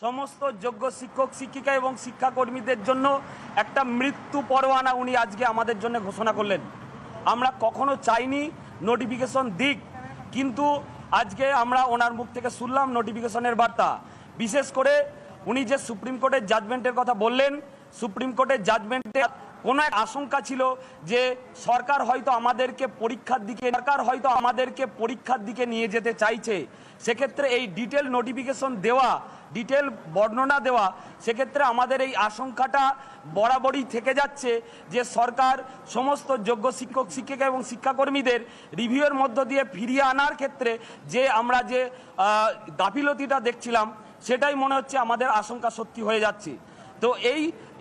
সমস্ত যোগ্য শিক্ষক শিক্ষিকা এবং শিক্ষাকর্মীদের জন্য একটা মৃত্যু পরোয়ানা উনি আজকে আমাদের জন্য ঘোষণা করলেন। আমরা কখনো চাইনি নোটিফিকেশন দিক, কিন্তু আজকে আমরা ওনার মুখ থেকে শুনলাম নোটিফিকেশনের বার্তা। বিশেষ করে উনি যে সুপ্রিম কোর্টের জাজমেন্টের কথা বললেন, সুপ্রিম কোর্টের জাজমেন্টে কোনো এক আশঙ্কা ছিল যে সরকার হয়তো আমাদেরকে পরীক্ষার দিকে নিয়ে যেতে চাইছে। সেক্ষেত্রে এই ডিটেল নোটিফিকেশন দেওয়া, ডিটেল বর্ণনা দেওয়া, সেক্ষেত্রে আমাদের এই আশঙ্কাটা বরাবরই থেকে যাচ্ছে যে সরকার সমস্ত যোগ্য শিক্ষক শিক্ষিকা এবং শিক্ষাকর্মীদের রিভিউয়ের মধ্য দিয়ে ফিরিয়ে আনার ক্ষেত্রে যে আমরা যে গাফিলতিটা দেখছিলাম, সেটাই মনে হচ্ছে আমাদের আশঙ্কা সত্যি হয়ে যাচ্ছে। তো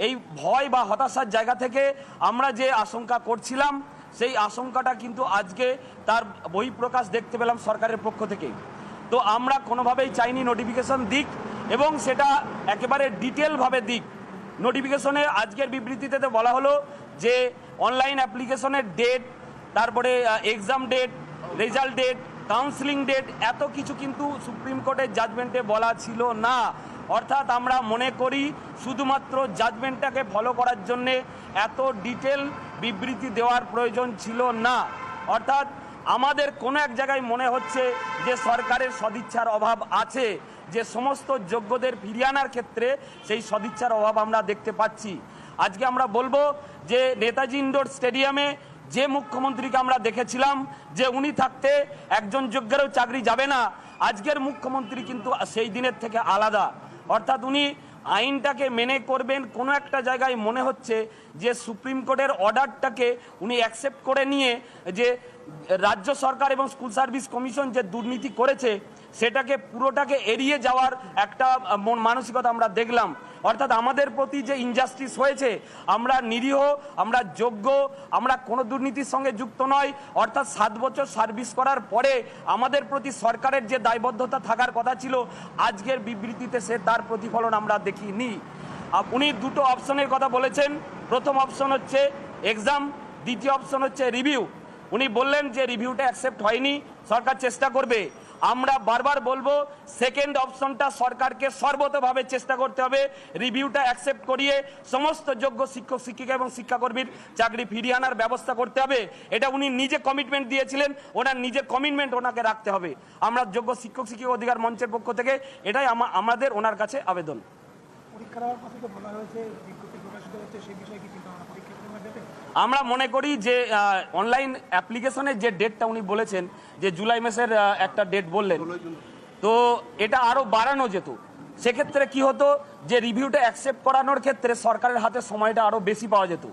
এই ভয় বা হতাশার জায়গা থেকে আমরা যে আশঙ্কা করছিলাম, সেই আশঙ্কাটা কিন্তু আজকে তার বহিঃপ্রকাশ দেখতে পেলাম সরকারের পক্ষ থেকে। তো আমরা কোনোভাবেই চাইনি নোটিফিকেশন দিক এবং সেটা একেবারে ডিটেলভাবে দিক। নোটিফিকেশনে আজকের বিবৃতিতে বলা হলো যে অনলাইন অ্যাপ্লিকেশনের ডেট, তারপরে exam date, result date, counselling date, এত কিছু কিন্তু সুপ্রিম কোর্টের জাজমেন্টে বলা ছিল না। অর্থাৎ আমরা মনে করি শুধুমাত্র জাজমেন্টটাকে ফলো করার জন্যে এত ডিটেল বিবৃতি দেওয়ার প্রয়োজন ছিল না। অর্থাৎ আমাদের কোনো এক জায়গায় মনে হচ্ছে যে সরকারের সদিচ্ছার অভাব আছে, যে সমস্ত যোগ্যদের ফিরিয়ে আনার ক্ষেত্রে সেই সদিচ্ছার অভাব আমরা দেখতে পাচ্ছি। আজকে আমরা বলবো যে নেতাজি ইন্ডোর স্টেডিয়ামে যে মুখ্যমন্ত্রীকে আমরা দেখেছিলাম যে উনি থাকতে একজন যোগ্যেরও চাকরি যাবে না, আজকের মুখ্যমন্ত্রী কিন্তু সেই দিনের থেকে আলাদা। অর্থাৎ উনি আইনটাকে মেনে করবেন। কোনো একটা জায়গায় মনে হচ্ছে যে সুপ্রিম কোর্টের অর্ডারটাকে উনি অ্যাকসেপ্ট করে নিয়ে যে রাজ্য সরকার এবং স্কুল সার্ভিস কমিশন যে দুর্নীতি করেছে সেটাকে পুরোটাকে এড়িয়ে যাওয়ার একটা মানসিকতা আমরা দেখলাম। অর্থাৎ আমাদের প্রতি যে ইনজাস্টিস হয়েছে, আমরা নিরীহ, আমরা যোগ্য, আমরা কোনো দুর্নীতির সঙ্গে যুক্ত নয়। অর্থাৎ 7 বছর সার্ভিস করার পরে আমাদের প্রতি সরকারের যে দায়বদ্ধতা থাকার কথা ছিল, আজকের বিবৃতিতে সে তার প্রতিফলন আমরা দেখিনি। উনি দুটো অপশনের কথা বলেছেন। প্রথম অপশন হচ্ছে এক্সাম, দ্বিতীয় অপশন হচ্ছে রিভিউ। উনি বললেন যে রিভিউটা অ্যাকসেপ্ট হয়নি, সরকার চেষ্টা করবে। আমরা বারবার বলবো সেকেন্ড অপশনটা সরকারকে সর্বতভাবে চেষ্টা করতে হবে, রিভিউটা অ্যাকসেপ্ট করিয়ে সমস্ত যোগ্য শিক্ষক শিক্ষিকা এবং শিক্ষাকর্মীর চাকরি ফিরিয়ে আনার ব্যবস্থা করতে হবে। এটা উনি নিজে কমিটমেন্ট দিয়েছিলেন, ওনার নিজের কমিটমেন্ট ওনাকে রাখতে হবে। আমরা যোগ্য শিক্ষক শিক্ষিকা অধিকার মঞ্চের পক্ষ থেকে এটাই আমাদের ওনার কাছে আবেদন। আমরা মনে করি যে অনলাইন অ্যাপ্লিকেশনের যে ডেটটা উনি বলেছেন যে জুলাই মাসের একটা ডেট বললেন, তো এটা আরও বাড়ানো যেত। সেক্ষেত্রে কি হতো যে রিভিউটা অ্যাকসেপ্ট করানোর ক্ষেত্রে সরকারের হাতে সময়টা আরও বেশি পাওয়া যেত।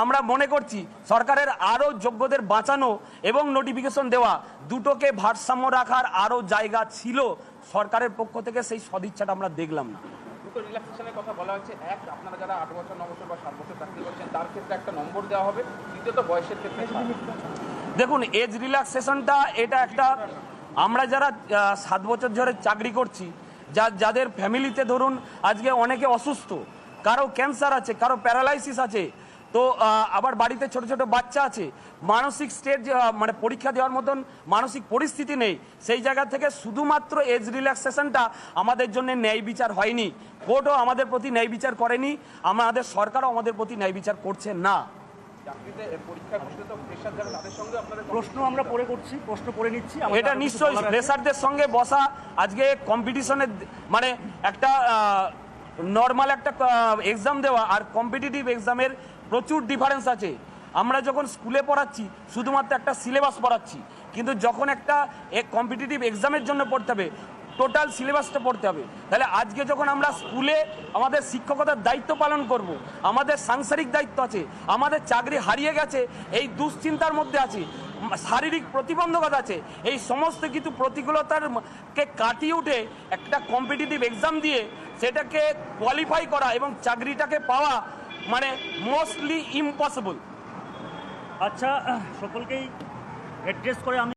আমরা মনে করছি সরকারের আরও যোগ্যদের বাঁচানো এবং নোটিফিকেশন দেওয়া, দুটোকে ভারসাম্য রাখার আরও জায়গা ছিল। সরকারের পক্ষ থেকে সেই সদিচ্ছাটা আমরা দেখলাম না। রিল্যাক্সেশনের কথা বলা হচ্ছে, এক, আপনারা যারা 8 বছর 9 বছর বা 7 বছর চাকরি করছেন তার ক্ষেত্রে একটা নম্বর দেওয়া হবে, দ্বিতীয়ত বয়সের ক্ষেত্রে। দেখুন, এজ রিল্যাক্সেশনটা এটা একটা, আমরা যারা 7 বছর ধরে চাকরি করছি, যাদের ফ্যামিলিতে ধরুন আজকে অনেকে অসুস্থ, কারো ক্যান্সার আছে, কারো প্যারালাইসিস আছে, তো আবার বাড়িতে ছোট ছোট বাচ্চা আছে, মানসিক স্টেট মানে পরীক্ষা দেওয়ার মতন মানসিক পরিস্থিতি নেই, সেই জায়গা থেকে শুধুমাত্র এজ রিল্যাক্সেশনটা আমাদের জন্য ন্যায় বিচার হয়নি। কোর্টও আমাদের প্রতি ন্যায় বিচার করেনি, আমাদের সরকারও আমাদের প্রতি ন্যায় বিচার করছে না। প্রশ্ন আমরা পড়ে নিচ্ছি। এটা নিশ্চয়ই প্রেসারদের সঙ্গে বসা, আজকে কম্পিটিশনের মানে একটা নর্মাল একটা এক্সাম দেওয়া আর কম্পিটিটিভ এক্সামের প্রচুর ডিফারেন্স আছে। আমরা যখন স্কুলে পড়াচ্ছি শুধুমাত্র একটা সিলেবাস পড়াচ্ছি, কিন্তু যখন একটা কম্পিটিটিভ এক্সামের জন্য পড়তে হবে টোটাল সিলেবাসটা পড়তে হবে। তাহলে আজকে যখন আমরা স্কুলে আমাদের শিক্ষকতার দায়িত্ব পালন করব, আমাদের সাংসারিক দায়িত্ব আছে, আমাদের চাকরি হারিয়ে গেছে এই দুশ্চিন্তার মধ্যে আছে, শারীরিক প্রতিবন্ধকতা আছে, এই সমস্ত কিছু প্রতিকূলতারকে কাটিয়ে উঠে একটা কম্পিটিটিভ এক্সাম দিয়ে সেটাকে কোয়ালিফাই করা এবং চাকরিটাকে পাওয়া মানে মোস্টলি ইম্পসিবল। আচ্ছা, সকলকেই অ্যাড্রেস করে আমি